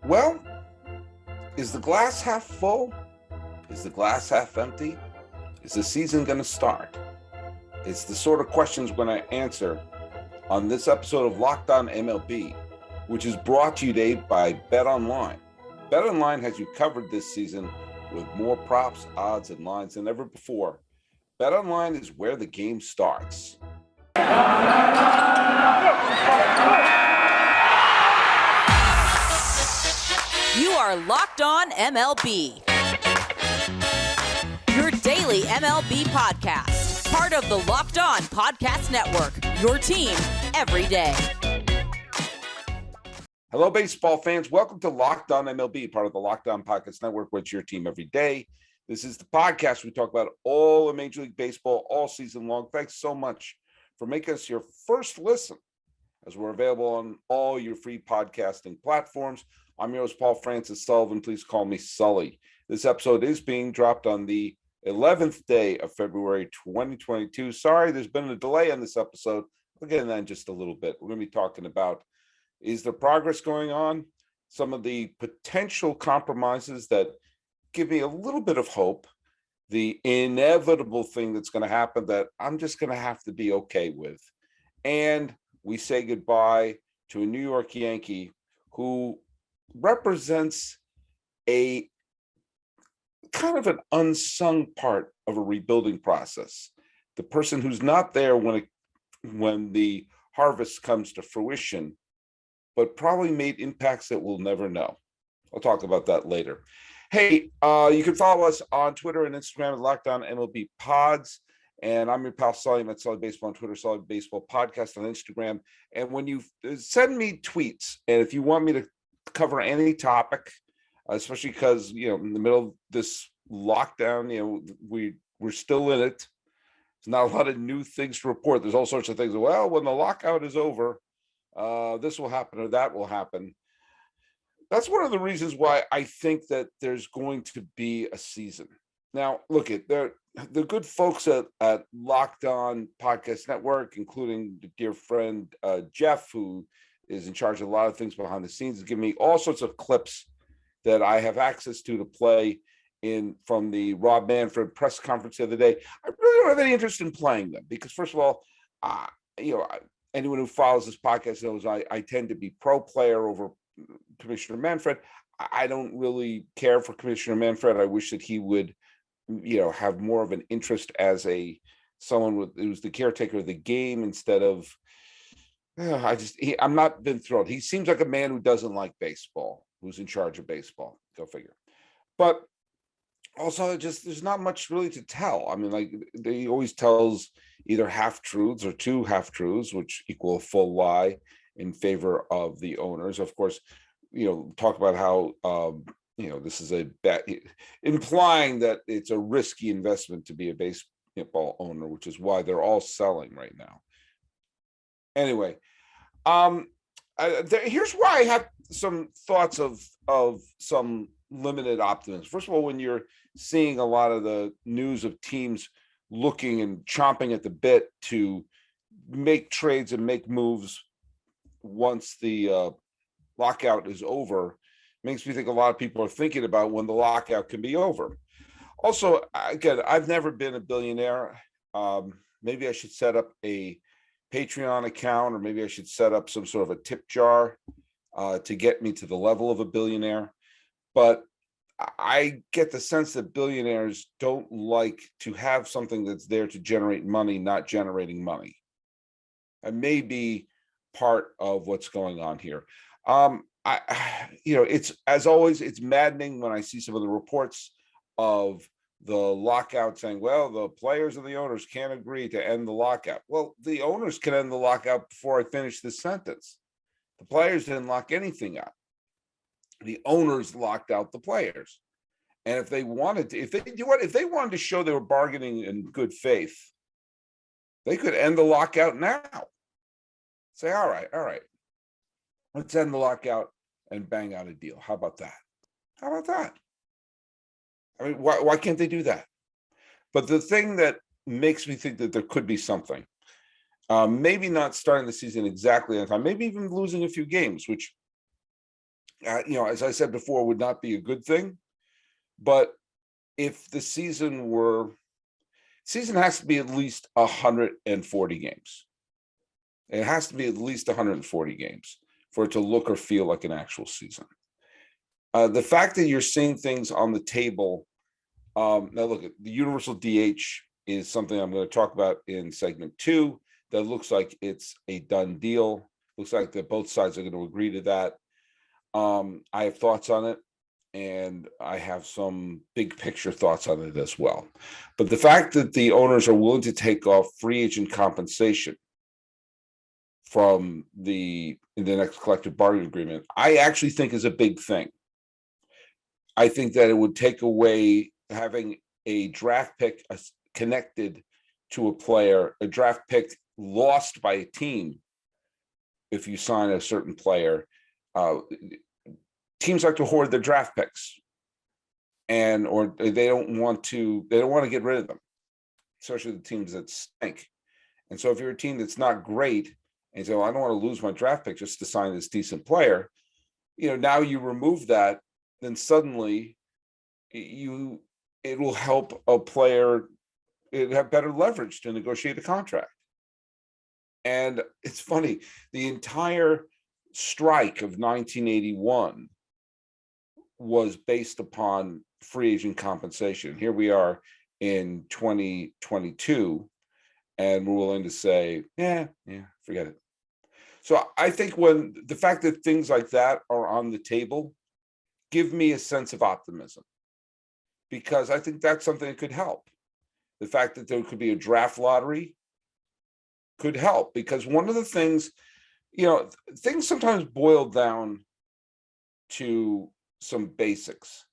Well, is the glass half full? Is the glass half empty? Is the season going to start? It's the sort of questions we're going to answer on this episode of Locked On MLB, which is brought to you today by BetOnline. BetOnline has you covered this season with more props, odds, and lines than ever before. BetOnline is where the game starts. You are Locked On MLB, your daily MLB podcast, part of the Locked On Podcast Network, your team every day. Hello, baseball fans. Welcome to Locked On MLB, part of the Locked On Podcast Network, which is your team every day. This is the podcast we talk about all of Major League Baseball all season long. Thanks so much for making us your first listen, as we're available on all your free podcasting platforms. I'm your host, Paul Francis Sullivan. Please call me Sully. This episode is being dropped on the 11th day of February 2022. Sorry, there's been a delay on this episode. We'll get into that in just a little bit. We're going to be talking about, is there progress going on? Some of the potential compromises that give me a little bit of hope. The inevitable thing that's going to happen that I'm just going to have to be okay with. And we say goodbye to a New York Yankee who represents a kind of an unsung part of a rebuilding process. The person who's not there when the harvest comes to fruition, but probably made impacts that we'll never know. I'll talk about that later. Hey, you can follow us on Twitter and Instagram at Locked On MLB Pods. And I'm your pal Sully. I'm at Sully Baseball on Twitter, Sully Baseball Podcast on Instagram. And when you send me tweets, and if you want me to cover any topic, especially because, in the middle of this lockdown, we're still in it. There's not a lot of new things to report. There's all sorts of things. Well, when the lockout is over, this will happen or that will happen. That's one of the reasons why I think that there's going to be a season. Now, look, the good folks at Locked On Podcast Network, including the dear friend Jeff, who is in charge of a lot of things behind the scenes, is giving me all sorts of clips that I have access to play in from the Rob Manfred press conference the other day. I really don't have any interest in playing them because, first of all, anyone who follows this podcast knows I tend to be pro player over Commissioner Manfred. I don't really care for Commissioner Manfred. I wish that he would, have more of an interest as someone who's the caretaker of the game instead of. I'm not been thrilled. He seems like a man who doesn't like baseball, who's in charge of baseball. Go figure. But also, there's not much really to tell. I mean, he always tells either half truths or two half truths, which equal a full lie in favor of the owners. Of course, talk about how this is a bet, implying that it's a risky investment to be a baseball owner, which is why they're all selling right now. Anyway, here's why I have some thoughts of some limited optimism. First of all, when you're seeing a lot of the news of teams looking and chomping at the bit to make trades and make moves once the lockout is over, makes me think a lot of people are thinking about when the lockout can be over. Also, again, I've never been a billionaire. Maybe I should set up a Patreon account, or maybe I should set up some sort of a tip jar to get me to the level of a billionaire. But I get the sense that billionaires don't like to have something that's there to generate money, not generating money. It may be part of what's going on here. It's, as always, it's maddening when I see some of the reports of the lockout saying, well, the players and the owners can't agree to end the lockout. Well, the owners can end the lockout before I finish this sentence. The players didn't lock anything out. The owners locked out the players. And if they wanted to, if they wanted to show they were bargaining in good faith, they could end the lockout now. Say, all right, let's end the lockout and bang out a deal. How about that? I mean, why can't they do that? But the thing that makes me think that there could be something, maybe not starting the season exactly on time, maybe even losing a few games, which as I said before, would not be a good thing. But if the season has to be at least 140 games. It has to be at least 140 games for it to look or feel like an actual season. The fact that you're seeing things on the table, now look, at the universal DH is something I'm going to talk about in segment 2. That looks like it's a done deal. Looks like that both sides are going to agree to that. I have thoughts on it, and I have some big picture thoughts on it as well. But the fact that the owners are willing to take off free agent compensation from the next collective bargaining agreement, I actually think is a big thing. I think that it would take away having a draft pick connected to a player, a draft pick lost by a team. If you sign a certain player, teams like to hoard their draft picks, or they don't want to get rid of them, especially the teams that stink. And so if you're a team that's not great and you say, well, I don't want to lose my draft pick just to sign this decent player, now you remove that, then suddenly it will help a player have better leverage to negotiate a contract. And it's funny, the entire strike of 1981 was based upon free agent compensation. Here we are in 2022, and we're willing to say, yeah, forget it. So I think when the fact that things like that are on the table give me a sense of optimism, because I think that's something that could help. The fact that there could be a draft lottery could help, because one of the things, things sometimes boil down to some basics.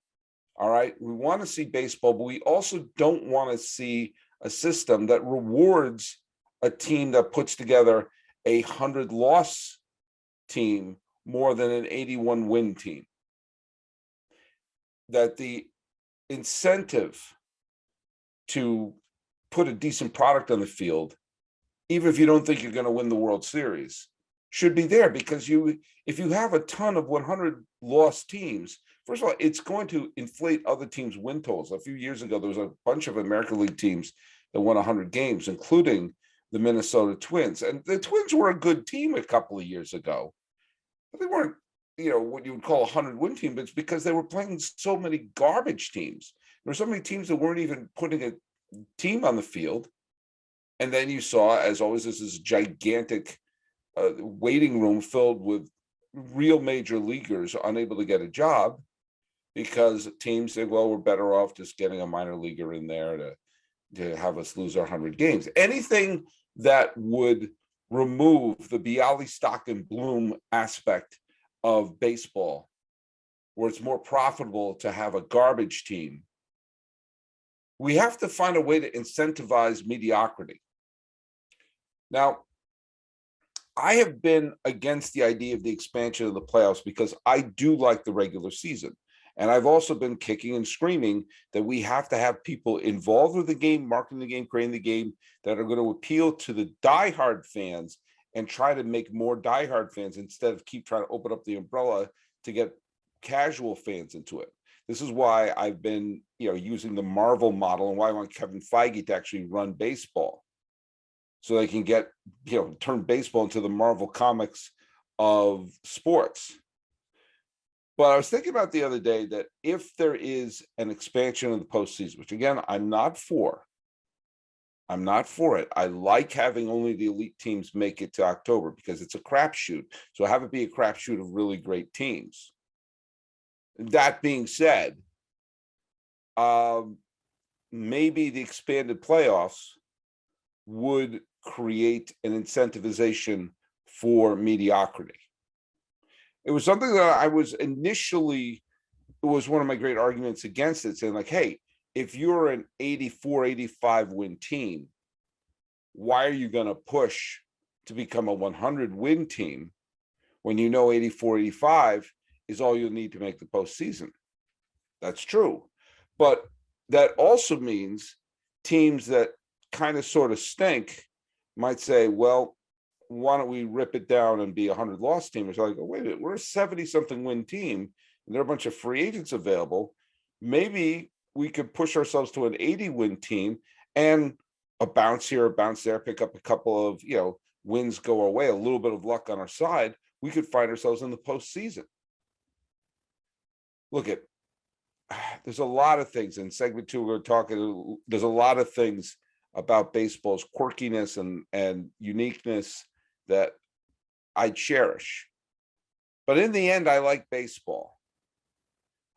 All right. We want to see baseball, but we also don't want to see a system that rewards a team that puts together a 100-loss team more than an 81-win team. That the incentive to put a decent product on the field, even if you don't think you're going to win the World Series, should be there, because if you have a ton of 100-loss teams, first of all, it's going to inflate other teams' win totals. A few years ago, there was a bunch of American League teams that won 100 games, including the Minnesota Twins. And the Twins were a good team a couple of years ago, but they weren't, what you would call a 100-win team. But it's because they were playing so many garbage teams. There were so many teams that weren't even putting a team on the field. And then you saw, as always, this gigantic waiting room filled with real major leaguers unable to get a job, because teams say, well, we're better off just getting a minor leaguer in there to have us lose our 100 games. Anything that would remove the Bialystock and Bloom aspect of baseball, where it's more profitable to have a garbage team, we have to find a way to incentivize mediocrity. Now, I have been against the idea of the expansion of the playoffs because I do like the regular season. And I've also been kicking and screaming that we have to have people involved with the game, marketing the game, creating the game, that are going to appeal to the diehard fans and try to make more diehard fans instead of keep trying to open up the umbrella to get casual fans into it. This is why I've been, using the Marvel model, and why I want Kevin Feige to actually run baseball, so they can get, turn baseball into the Marvel comics of sports. But I was thinking about the other day that if there is an expansion of the postseason, which again, I'm not for it. I like having only the elite teams make it to October because it's a crapshoot. So have it be a crapshoot of really great teams. That being said, maybe the expanded playoffs would create an incentivization for mediocrity. It was something that I was initially, it was one of my great arguments against it, saying like, hey, if you're an 84, 85 win team, why are you going to push to become a 100 win team when 84, 85 is all you'll need to make the postseason? That's true. But that also means teams that kind of sort of stink might say, well, why don't we rip it down and be a 100-loss team? It's like, oh, wait a minute, we're a 70-something win team, and there are a bunch of free agents available. Maybe we could push ourselves to an 80-win team, and a bounce here, a bounce there, pick up a couple of, wins go our way, a little bit of luck on our side. We could find ourselves in the postseason. Look at, there's a lot of things in segment 2. We're talking, there's a lot of things about baseball's quirkiness and uniqueness that I cherish. But in the end, I like baseball.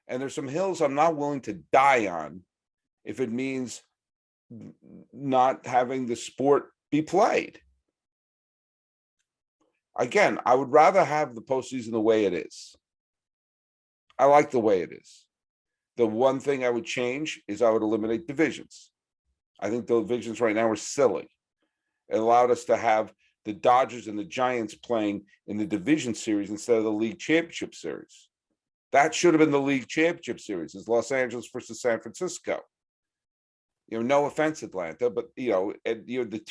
And there's some hills I'm not willing to die on if it means not having the sport be played. Again, I would rather have the postseason the way it is. I like the way it is. The one thing I would change is I would eliminate divisions. I think the divisions right now are silly. It allowed us to have the Dodgers and the Giants playing in the division series instead of the league championship series. That should have been the league championship series. It's Los Angeles versus San Francisco. No offense, Atlanta, but the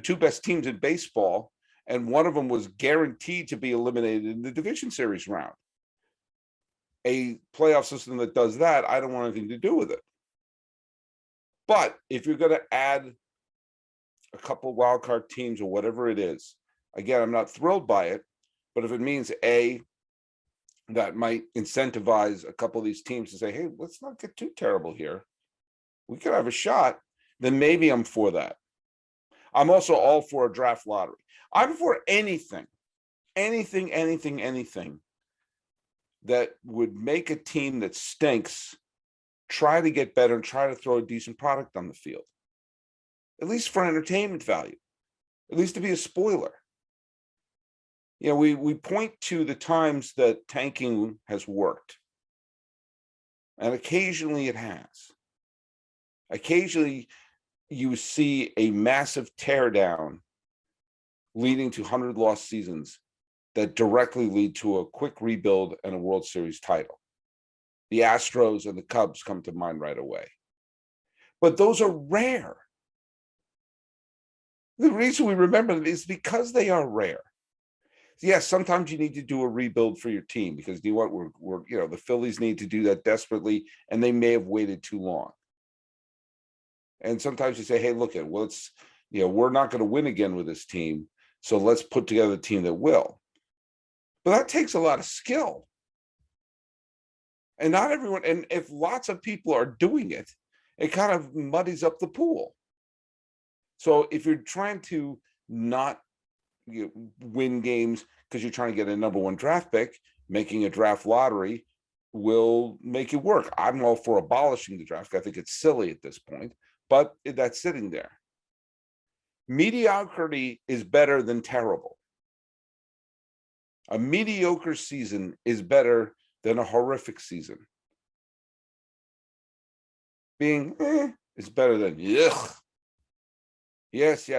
two best teams in baseball, and one of them was guaranteed to be eliminated in the division series round. A playoff system that does that, I don't want anything to do with it. But if you're going to add a couple wild card teams or whatever it is, again, I'm not thrilled by it, but if it means that might incentivize a couple of these teams to say, hey, let's not get too terrible here, we could have a shot, then maybe I'm for that. I'm also all for a draft lottery. I'm for anything that would make a team that stinks try to get better and try to throw a decent product on the field, at least for entertainment value, at least to be a spoiler. We point to the times that tanking has worked, and occasionally it has. Occasionally you see a massive teardown leading to 100-loss seasons that directly lead to a quick rebuild and a World Series title. The Astros and the Cubs come to mind right away. But those are rare. The reason we remember them is because they are rare. Yes, sometimes you need to do a rebuild for your team because the Phillies need to do that desperately, and they may have waited too long. And sometimes you say, hey, look, we're not going to win again with this team, so let's put together a team that will. But that takes a lot of skill. And not everyone, and if lots of people are doing it, it kind of muddies up the pool. So if you're trying to not win games because you're trying to get a number 1 draft pick, making a draft lottery will make it work. I'm all for abolishing the draft. I think it's silly at this point, but that's sitting there. Mediocrity is better than terrible. A mediocre season is better than a horrific season. Being is better than yuck. Yes,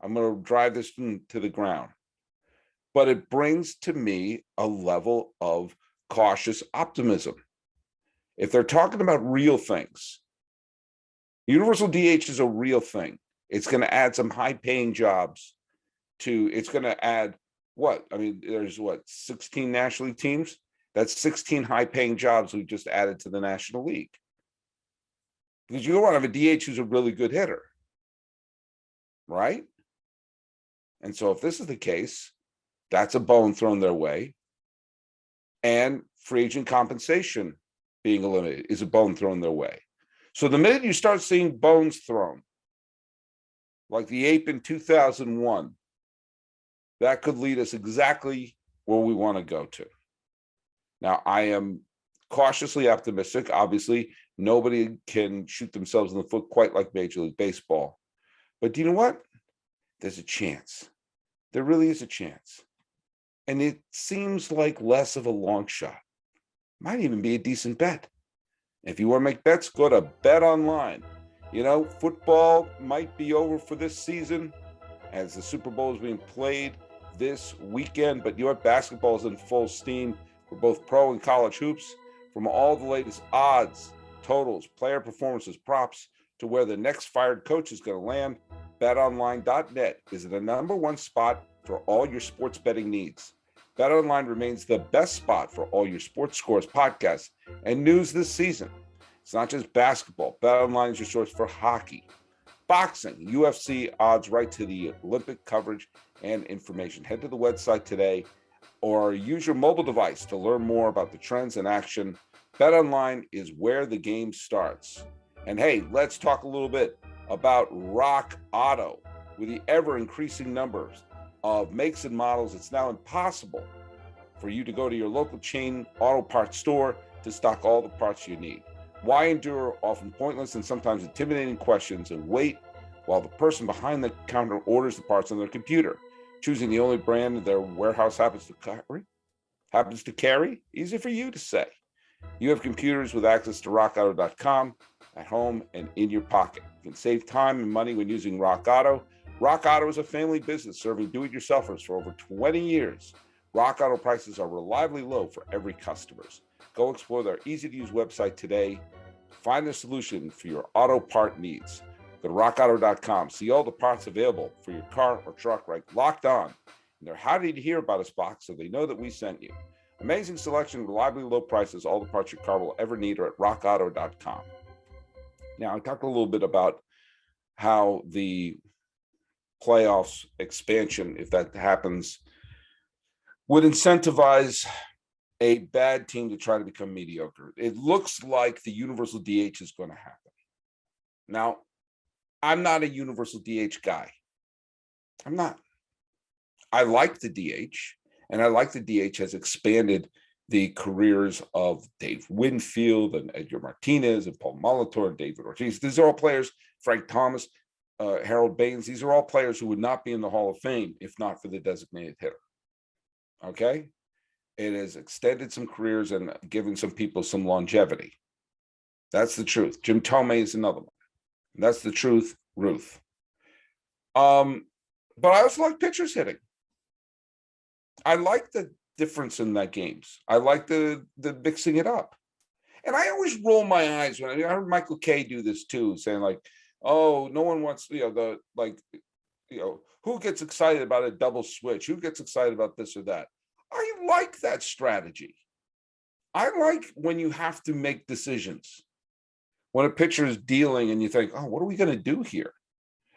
I'm going to drive this to the ground. But it brings to me a level of cautious optimism. If they're talking about real things, universal DH is a real thing. It's going to add some high-paying jobs it's going to add there's 16 National League teams? That's 16 high-paying jobs we just added to the National League. Because you don't want to have a DH who's a really good hitter, right? And so if this is the case, that's a bone thrown their way. And free agent compensation being eliminated is a bone thrown their way. So the minute you start seeing bones thrown, like the ape in 2001, that could lead us exactly where we want to go to. Now, I am cautiously optimistic. Obviously, nobody can shoot themselves in the foot quite like Major League Baseball. But do you know what? There's a chance. There really is a chance. And it seems like less of a long shot. Might even be a decent bet. If you want to make bets, go to BetOnline. Football might be over for this season as the Super Bowl is being played this weekend. But basketball is in full steam for both pro and college hoops. From all the latest odds, totals, player performances, props, to where the next fired coach is going to land, BetOnline.net is the number one spot for all your sports betting needs. BetOnline remains the best spot for all your sports scores, podcasts, and news this season. It's not just basketball. BetOnline is your source for hockey, boxing, UFC odds, right to the Olympic coverage and information. Head to the website today or use your mobile device to learn more about the trends in action. BetOnline is where the game starts. And hey, let's talk a little bit about Rock Auto. With the ever-increasing numbers of makes and models, it's now impossible for you to go to your local chain auto parts store to stock all the parts you need. Why endure often pointless and sometimes intimidating questions and wait while the person behind the counter orders the parts on their computer, choosing the only brand their warehouse happens to carry? Easy for you to say. You have computers with access to rockauto.com at home and in your pocket. You can save time and money when using Rock Auto. Rock Auto is a family business serving do-it-yourselfers for over 20 years. Rock Auto prices are reliably low for every customer. Go explore their easy-to-use website today. Find a solution for your auto part needs. Go to rockauto.com. See all the parts available for your car or truck, right? Locked On. And they're happy to hear about us box so they know that we sent you. Amazing selection, reliably low prices, all the parts your car will ever need are at rockauto.com. Now, I talked a little bit about how the playoffs expansion, if that happens, would incentivize a bad team to try to become mediocre. It looks like the universal DH is going to happen. Now, I'm not a universal DH guy. I'm not. I like the DH, and I like the DH has expanded the careers of Dave Winfield and Edgar Martinez and Paul Molitor and David Ortiz. These are all players, Frank Thomas, Harold Baines. These are all players who would not be in the Hall of Fame if not for the designated hitter. Okay? It has extended some careers and given some people some longevity. That's the truth. Jim Tomei is another one. That's the truth, Ruth. But I also like pitchers hitting. I like the difference in that games. I like the mixing it up. And I always roll my eyes when I heard Michael Kay do this too, saying like, oh, no one wants, who gets excited about a double switch? Who gets excited about this or that? I like that strategy. I like when you have to make decisions. When a pitcher is dealing and you think, oh, what are we going to do here?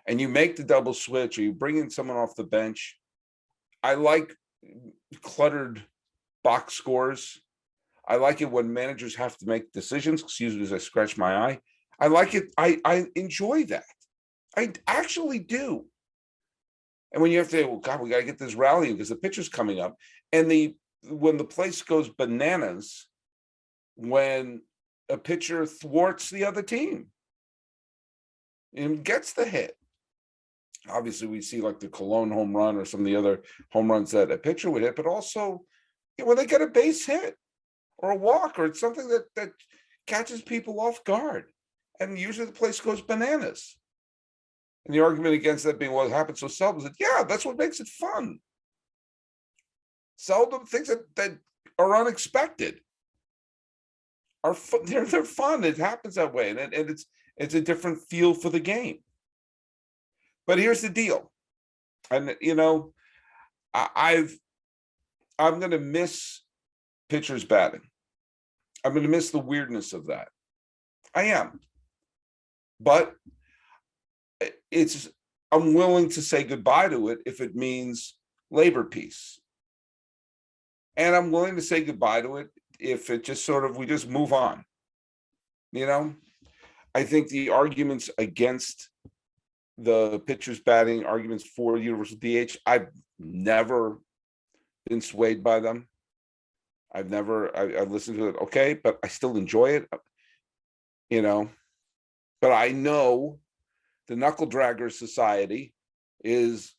And you make the double switch or you bring in someone off the bench. I like cluttered box scores. I like it when managers have to make decisions. Excuse me as I scratch my eye. I like it. I enjoy that. I actually do. And when you have to, well, God, we got to get this rally because the pitcher's coming up. And when the place goes bananas, when a pitcher thwarts the other team and gets the hit. Obviously, we see like the Cologne home run or some of the other home runs that a pitcher would hit, but also when they get a base hit or a walk or it's something that catches people off guard. And usually the place goes bananas. And the argument against that being, well, it happens so seldom, is that, yeah, that's what makes it fun. Seldom things that are unexpected are fun. They're fun. It happens that way. And it's a different feel for the game. But here's the deal. And, I'm going to miss pitchers batting. I'm going to miss the weirdness of that. I am. But I'm willing to say goodbye to it if it means labor peace. And I'm willing to say goodbye to it if it just we just move on. I think the arguments against the pitchers batting, arguments for universal DH, I've never been swayed by them. I've listened to it, okay, but I still enjoy it, But I know the Knuckle Dragger Society has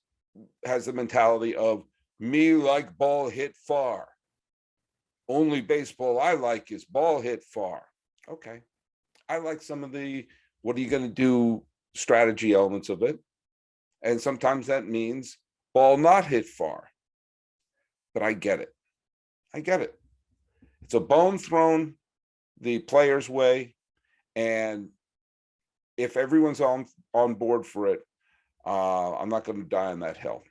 the mentality of me like ball hit far. Only baseball I like is ball hit far. Okay. I like some of the what are you going to do strategy elements of it. And sometimes that means ball not hit far. But I get it. It's a bone thrown the player's way. And if everyone's on board for it, I'm not going to die on that hill.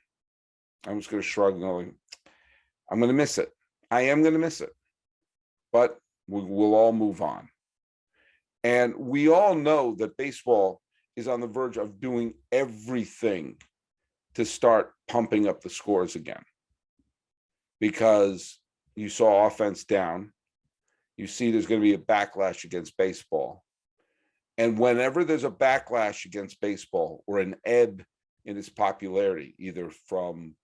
I'm just going to shrug and go, I'm going to miss it. I am going to miss it. But we'll all move on. And we all know that baseball is on the verge of doing everything to start pumping up the scores again. Because you saw offense down. You see there's going to be a backlash against baseball. And whenever there's a backlash against baseball or an ebb in its popularity, either from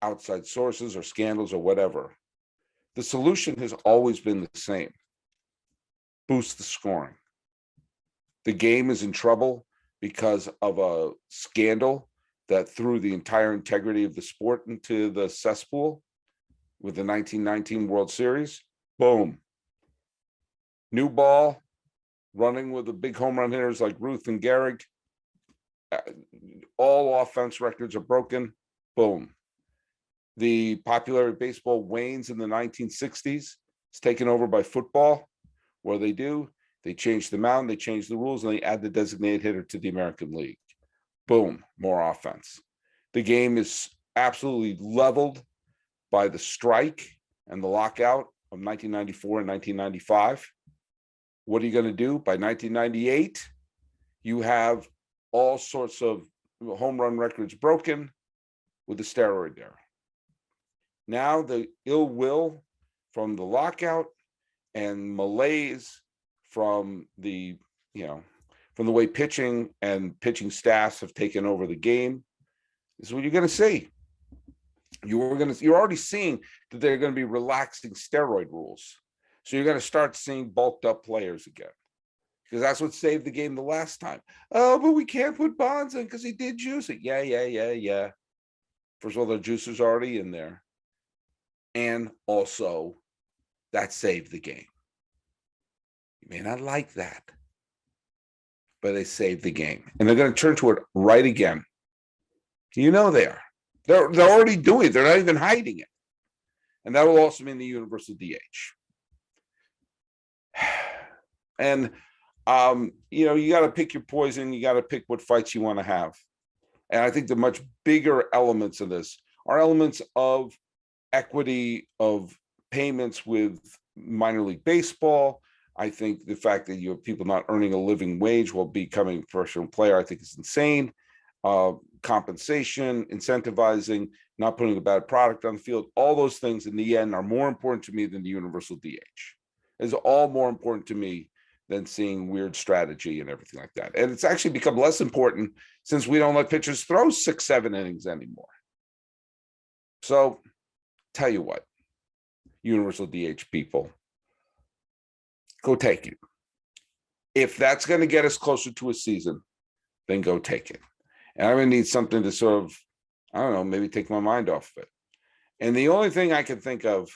outside sources or scandals or whatever, the solution has always been the same: boost the scoring. The game is in trouble because of a scandal that threw the entire integrity of the sport into the cesspool with the 1919 World Series. Boom. New ball, running with the big home run hitters like Ruth and Gehrig. All offense records are broken. Boom. The popularity of baseball wanes in the 1960s. It's taken over by football. What do? They change the mound, they change the rules, and they add the designated hitter to the American League. Boom, more offense. The game is absolutely leveled by the strike and the lockout of 1994 and 1995. What are you going to do? By 1998, you have all sorts of home run records broken with the steroid era. Now the ill will from the lockout and malaise from the way pitching and pitching staffs have taken over the game is what you're going to see. You're already seeing that they're going to be relaxing steroid rules. So you're going to start seeing bulked up players again, because that's what saved the game the last time. Oh, but we can't put Bonds in because he did juice it. Yeah. First of all, the juicer's already in there. And also, that saved the game. You may not like that, but they saved the game. And they're going to turn to it right again. You know they are. They're already doing it. They're not even hiding it. And that will also mean the universal DH. And, you got to pick your poison. You got to pick what fights you want to have. And I think the much bigger elements of this are elements of equity, of payments with minor league baseball. I think the fact that you have people not earning a living wage while becoming a professional player, I think is insane. Compensation, incentivizing, not putting a bad product on the field, all those things in the end are more important to me than the universal DH. It's all more important to me than seeing weird strategy and everything like that. And it's actually become less important since we don't let pitchers throw 6-7 innings anymore. So tell you what, universal DH people, go take it. If that's going to get us closer to a season, then go take it. And I'm going to need something to sort of, I don't know, maybe take my mind off of it. And the only thing I can think of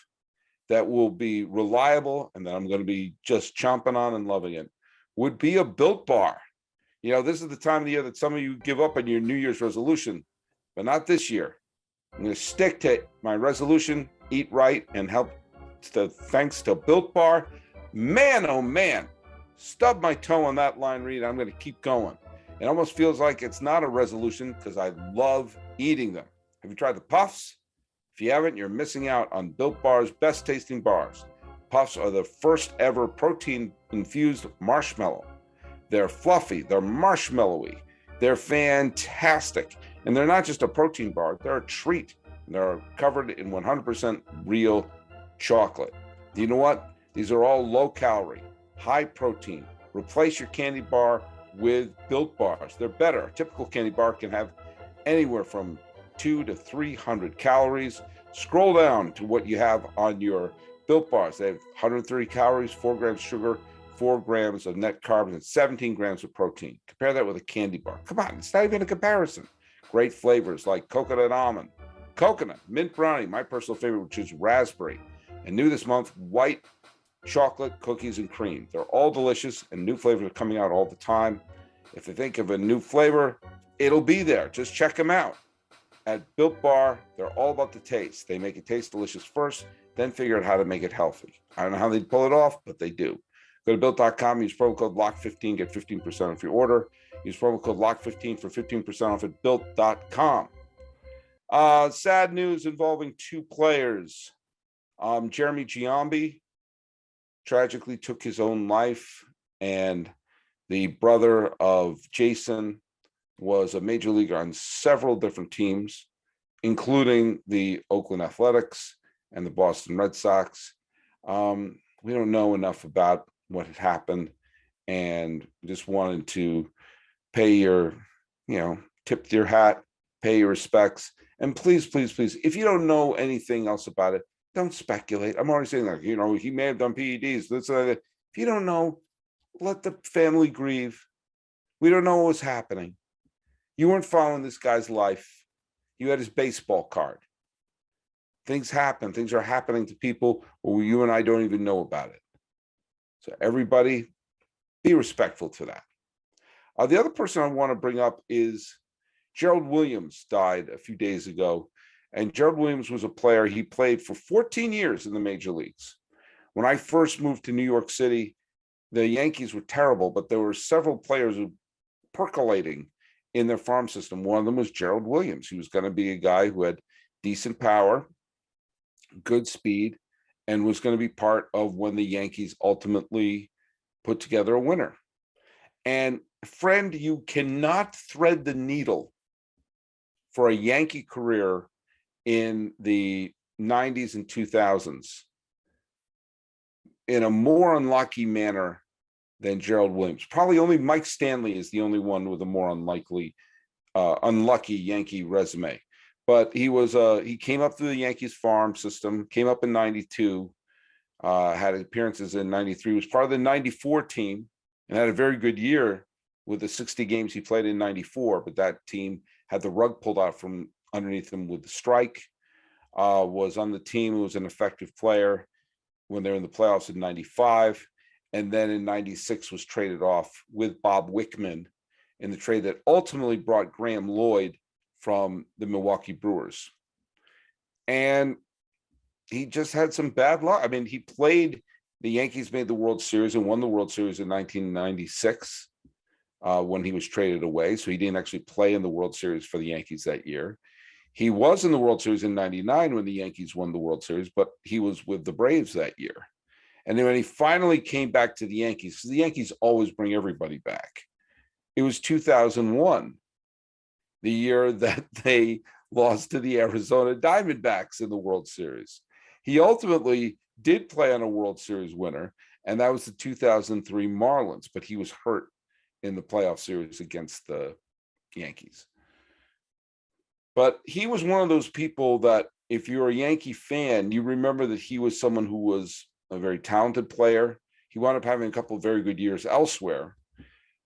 that will be reliable and that I'm going to be just chomping on and loving it would be a Built Bar. This is the time of the year that some of you give up on your New Year's resolution, but not this year. I'm going to stick to my resolution, eat right, and thanks to Built Bar. Man, oh man, stub my toe on that line read. I'm going to keep going. It almost feels like it's not a resolution because I love eating them. Have you tried the Puffs? If you haven't, you're missing out on Built Bar's best tasting bars. Puffs are the first ever protein-infused marshmallow. They're fluffy, they're marshmallowy, they're fantastic. And they're not just a protein bar, they're a treat. They're covered in 100% real chocolate. You know what? These are all low calorie, high protein. Replace your candy bar with Built Bars. They're better. A typical candy bar can have anywhere from 200 to 300 calories. Scroll down to what you have on your Built Bars. They have 130 calories, 4 grams sugar, 4 grams of net carbs, and 17 grams of protein. Compare that with a candy bar. Come on, it's not even a comparison. Great flavors like coconut almond, coconut, mint brownie, my personal favorite, which is raspberry, and new this month, white chocolate, cookies, and cream. They're all delicious, and new flavors are coming out all the time. If you think of a new flavor, it'll be there. Just check them out. At Built Bar, they're all about the taste. They make it taste delicious first, then figure out how to make it healthy. I don't know how they pull it off, but they do. Go to Built.com, use promo code LOCK15, get 15% off your order. Use promo code LOCK15 for 15% off at built.com. Sad news involving two players. Jeremy Giambi tragically took his own life, and the brother of Jason was a major leaguer on several different teams, including the Oakland Athletics and the Boston Red Sox. We don't know enough about what had happened, and just wanted to pay your, tip your hat, pay your respects. And please, please, please, if you don't know anything else about it, don't speculate. I'm already saying that, he may have done PEDs. If you don't know, let the family grieve. We don't know what was happening. You weren't following this guy's life. You had his baseball card. Things happen. Things are happening to people where you and I don't even know about it. So everybody, be respectful to that. The other person I want to bring up is Gerald Williams died a few days ago. And Gerald Williams was a player. He played for 14 years in the major leagues. When I first moved to New York City, the Yankees were terrible, but there were several players who percolating in their farm system. One of them was Gerald Williams. He was going to be a guy who had decent power, good speed, and was going to be part of when the Yankees ultimately put together a winner. And friend, you cannot thread the needle for a Yankee career in the 90s and 2000s in a more unlucky manner than Gerald Williams. Probably only Mike Stanley is the only one with a more unlucky Yankee resume. But he came up through the Yankees farm system, came up in 92, had appearances in 93, was part of the 94 team, and had a very good year with the 60 games he played in 94. But that team had the rug pulled out from underneath him with the strike, was on the team, was an effective player when they were in the playoffs in 95. And then in 96 was traded off with Bob Wickman in the trade that ultimately brought Graham Lloyd from the Milwaukee Brewers. And he just had some bad luck. I mean, the Yankees made the World Series and won the World Series in 1996 when he was traded away. So he didn't actually play in the World Series for the Yankees that year. He was in the World Series in 99 when the Yankees won the World Series, but he was with the Braves that year. And then when he finally came back to the Yankees, the Yankees always bring everybody back. It was 2001, the year that they lost to the Arizona Diamondbacks in the World Series. He ultimately did play on a World Series winner, and that was the 2003 Marlins, but he was hurt in the playoff series against the Yankees. But he was one of those people that if you're a Yankee fan, you remember that he was someone who was a very talented player. He wound up having a couple of very good years elsewhere,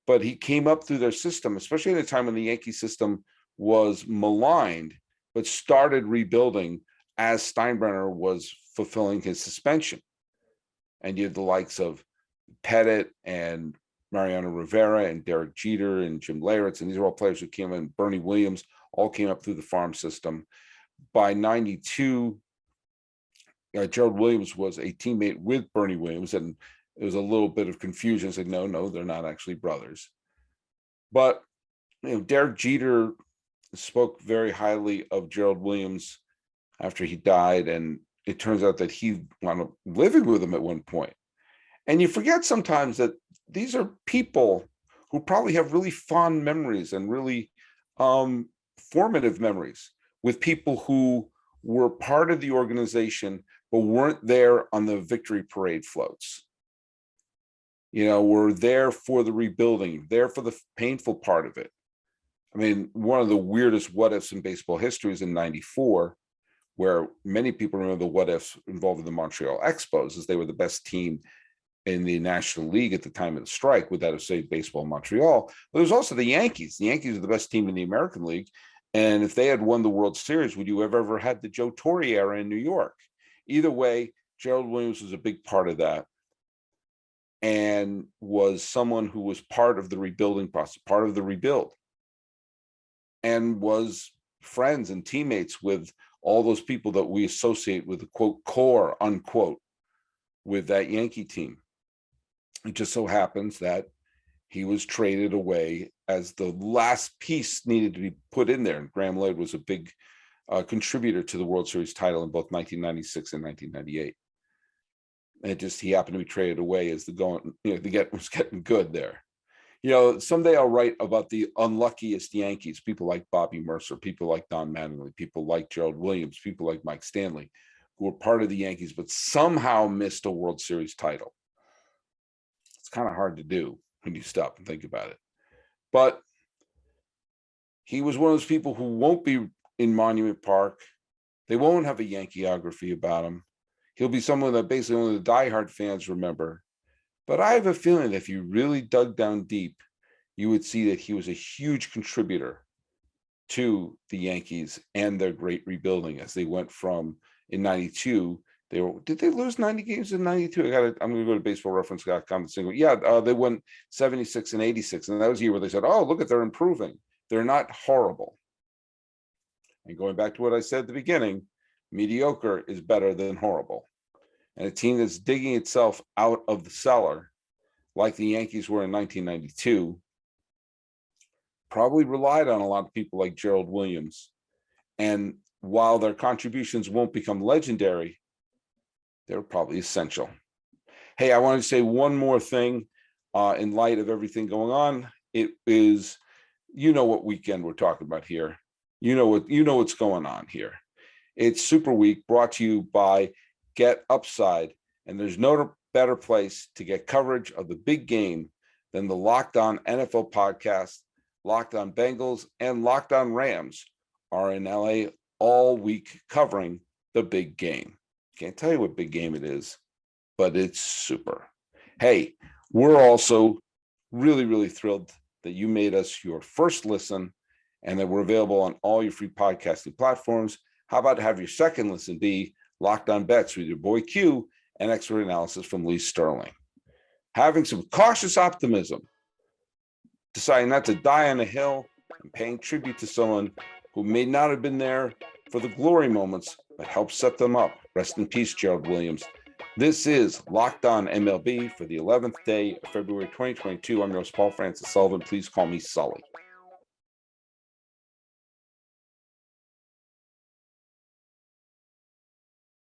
but he came up through their system, especially at a time when the Yankee system was maligned, but started rebuilding as Steinbrenner was fulfilling his suspension. And you had the likes of Pettit and Mariano Rivera and Derek Jeter and Jim Leyritz, and these are all players who came in. Bernie Williams all came up through the farm system. By 92, Gerald Williams was a teammate with Bernie Williams, and there was a little bit of confusion. Said, no, they're not actually brothers. But Derek Jeter spoke very highly of Gerald Williams after he died, and it turns out that he wound up living with him at one point. And you forget sometimes that these are people who probably have really fond memories and really formative memories with people who were part of the organization but weren't there on the victory parade floats. Were there for the rebuilding, there for the painful part of it. I mean, one of the weirdest what ifs in baseball history is in 94, where many people remember the what ifs involving the Montreal Expos, as they were the best team in the National League at the time of the strike, with that of, say, baseball in Montreal. But there was also the Yankees. The Yankees are the best team in the American League. And if they had won the World Series, would you have ever had the Joe Torre era in New York? Either way, Gerald Williams was a big part of that, and was someone who was part of the rebuilding process, part of the rebuild, and was friends and teammates with all those people that we associate with the quote core, unquote, with that Yankee team. It just so happens that he was traded away as the last piece needed to be put in there. And Graham Lloyd was a big contributor to the World Series title in both 1996 and 1998. And he happened to be traded away as the was getting good there. Someday I'll write about the unluckiest Yankees, people like Bobby Mercer, people like Don Mattingly, people like Gerald Williams, people like Mike Stanley, who were part of the Yankees, but somehow missed a World Series title. It's kind of hard to do when you stop and think about it. But he was one of those people who won't be in Monument Park. They won't have a Yankeeography about him. He'll be someone that basically only the diehard fans remember. But I have a feeling that if you really dug down deep, you would see that he was a huge contributor to the Yankees and their great rebuilding as they went from, in 92, did they lose 90 games in 92? I'm going to go to baseballreference.com and say, they won 76 and 86. And that was the year where they said, oh, look they're improving. They're not horrible. And going back to what I said at the beginning, mediocre is better than horrible. And a team that's digging itself out of the cellar, like the Yankees were in 1992, probably relied on a lot of people like Gerald Williams. And while their contributions won't become legendary, they're probably essential. Hey, I wanted to say one more thing in light of everything going on. It is, what weekend we're talking about here. What's going on here. It's Super Week, brought to you by Get Upside, and there's no better place to get coverage of the big game than the Locked On NFL podcast. Locked On Bengals and Locked On Rams are in LA all week covering the big game. Can't tell you what big game it is, but it's super. Hey, we're also really, really thrilled that you made us your first listen and that we're available on all your free podcasting platforms. How about have your second listen be Locked On Bets with your boy Q and expert analysis from Lee Sterling? Having some cautious optimism, deciding not to die on a hill, and paying tribute to someone who may not have been there for the glory moments, but helped set them up. Rest in peace, Gerald Williams. This is Locked On MLB for the 11th day of February 2022. I'm your host, Paul Francis Sullivan. Please call me Sully.